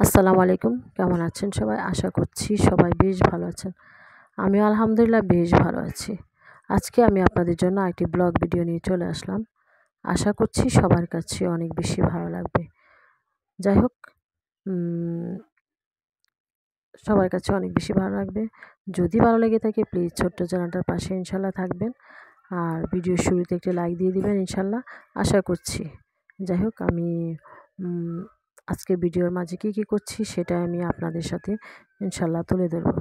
আসসালামু আলাইকুম। কেমন আছেন সবাই? আশা করছি সবাই বেশ ভালো আছেন। আমিও আলহামদুলিল্লাহ বেশ ভালো আছি। আজকে আমি আপনাদের জন্য একটি ব্লগ ভিডিও নিয়ে চলে আসলাম। আশা করছি সবার কাছে অনেক বেশি ভালো লাগবে। যাই হোক, উম সবার কাছে অনেক বেশি ভালো লাগবে। যদি ভালো লেগে থাকে প্লিজ ছোট্ট চ্যানেলটার পাশে ইনশাল্লাহ থাকবেন। আর ভিডিওর শুরুতে একটি লাইক দিয়ে দিবেন ইনশাল্লাহ, আশা করছি। যাই হোক, আমি উম আজকে ভিডিওর মাঝে কী করছি সেটা আমি আপনাদের সাথে ইনশাল্লাহ তুলে ধরব।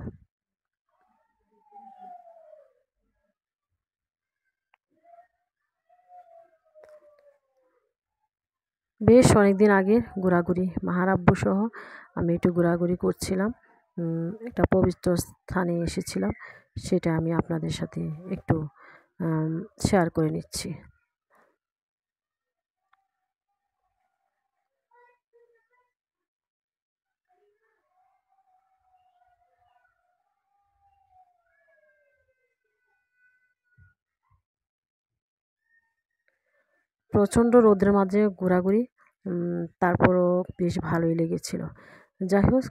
বেশ অনেকদিন আগে ঘোরাঘুরি, মাহার আব্বু সহ আমি একটু ঘোরাঘুরি করছিলাম। একটা পবিত্র স্থানে এসেছিলাম, সেটা আমি আপনাদের সাথে একটু শেয়ার করে নিচ্ছি। প্রচণ্ড রোদের মাঝে ঘোরাঘুরি, তারপরও বেশ ভালোই লেগেছিল। যাই হোক,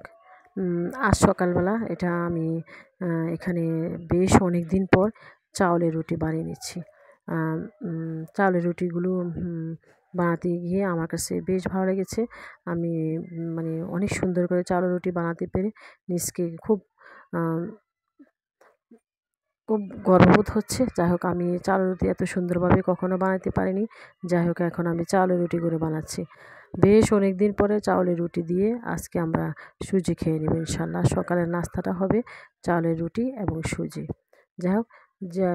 আজ সকালবেলা এটা আমি এখানে বেশ অনেক দিন পর চাউলের রুটি বানিয়ে নিচ্ছি। চাউলের রুটিগুলো বানাতে গিয়ে আমার কাছে বেশ ভালো লেগেছে। আমি মানে অনেক সুন্দর করে চাউলের রুটি বানাতে পেরে নিজকে খুব খুব গর্ববোধ হচ্ছে। যাই হোক, আমি চালের রুটি এত সুন্দরভাবে কখনো বানাতে পারিনি। যাই হোক, এখন আমি চালের রুটি করে বানাচ্ছি। বেশ অনেক দিন পরে চাউলের রুটি দিয়ে আজকে আমরা সুজি খেয়ে নেব ইনশাল্লাহ। সকালের নাস্তাটা হবে চাউলের রুটি এবং সুজি। যাই হোক, যা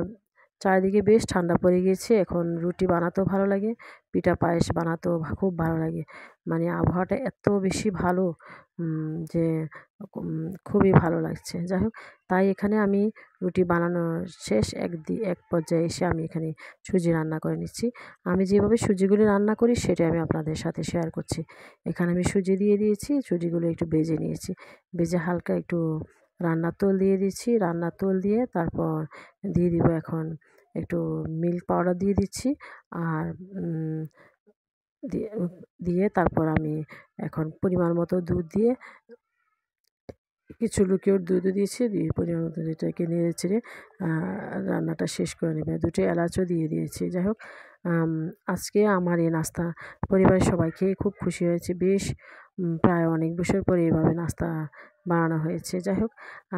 চারিদিকে বেশ ঠান্ডা পড়ে গিয়েছে, এখন রুটি বানাতেও ভালো লাগে, পিঠা পায়েস বানাতেও খুব ভালো লাগে। মানে আবহাওয়াটা এত বেশি ভালো যে খুবই ভালো লাগছে। যাই হোক, তাই এখানে আমি রুটি বানানো শেষ, এক পর্যায়ে এসে আমি এখানে সুজি রান্না করে নিচ্ছি। আমি যেভাবে সুজিগুলি রান্না করি সেটাই আমি আপনাদের সাথে শেয়ার করছি। এখানে আমি সুজি দিয়ে দিয়েছি, সুজিগুলো একটু ভেজে নিয়েছি। ভেজে হালকা একটু রান্নার তেল দিয়ে দিচ্ছি। রান্নার তেল দিয়ে তারপর দিয়ে দিব এখন একটু মিল্ক পাউডার দিয়ে দিচ্ছি। আর দিয়ে দিয়ে তারপর আমি এখন পরিমাণ মতো দুধ দিয়ে, কিছু লিকুইড দুধও দিয়েছি, দিয়ে পরিমাণ মতো এটাকে নেড়ে চেড়ে রান্নাটা শেষ করে নেবে। 2টো এলাচও দিয়ে দিয়েছি। যাই হোক, আজকে আমার এই নাস্তা পরিবারের সবাই খেয়ে খুব খুশি হয়েছে। বেশ প্রায় অনেক বছর পরে এভাবে নাস্তা বানানো হয়েছে। যাই হোক,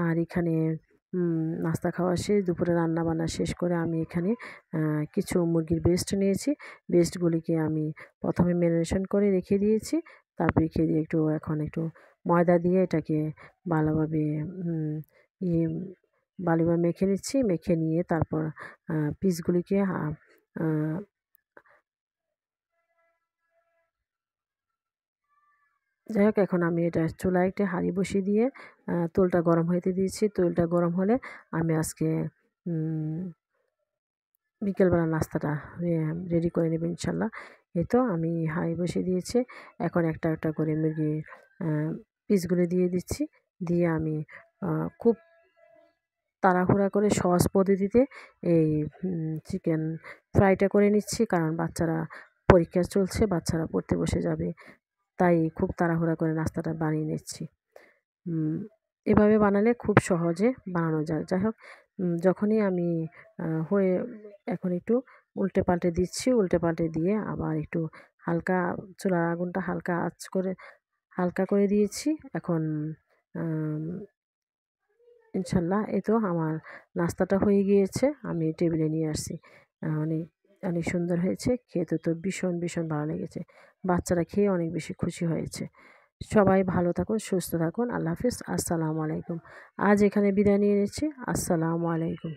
আর এখানে নাস্তা খাওয়া শেষ, দুপুরে রান্নাবান্না শেষ করে আমি এখানে কিছু মুরগির ব্রেস্ট নিয়েছি। ব্রেস্টগুলিকে আমি প্রথমে ম্যারিনেশন করে রেখে দিয়েছি। তারপর রেখে দিয়ে এখন একটু ময়দা দিয়ে এটাকে ভালোভাবে ইয়ে ভালোভাবে মেখে নিচ্ছি। মেখে নিয়ে তারপর পিসগুলিকে যাই হোক, এখন আমি এটা চুলায় একটা হাঁড়ি বসিয়ে দিয়ে তেলটা গরম হতে দিয়েছি। তেলটা গরম হলে আমি আজকে বিকেলবেলা নাস্তাটা রেডি করে নেব ইনশাল্লাহ। এই তো আমি হাঁড়ি বসিয়ে দিয়েছি। এখন একটা একটা করে মুরগির পিসগুলো দিয়ে দিচ্ছি। দিয়ে আমি খুব তাড়াহুড়া করে সহজ পদ্ধতিতে এই চিকেন ফ্রাইটা করে নিচ্ছি, কারণ বাচ্চারা পরীক্ষা চলছে, বাচ্চারা পড়তে বসে যাবে, তাই খুব তাড়াহুড়া করে নাস্তাটা বানিয়ে নিচ্ছি। এভাবে বানালে খুব সহজে বানানো যায়। যাই হোক, যখনই আমি হয়ে এখন একটু উল্টে পাল্টে দিচ্ছি। উল্টে পাল্টে দিয়ে আবার একটু হালকা চুলার আগুনটা হালকা করে দিয়েছি। এখন ইনশাল্লাহ এই তো আমার নাস্তাটা হয়ে গিয়েছে, আমি টেবিলে নিয়ে আসছি। অনেক অনেক সুন্দর হয়েছে, খেতে তো ভীষণ ভীষণ ভালো লেগেছে। বাচ্চারা খেয়ে অনেক বেশি খুশি হয়েছে। সবাই ভালো থাকুন, সুস্থ থাকুন। আল্লাহ হাফিজ। আসসালামু আলাইকুম। আজ এখানে বিদায় নিয়ে নিচ্ছি। আসসালামু আলাইকুম।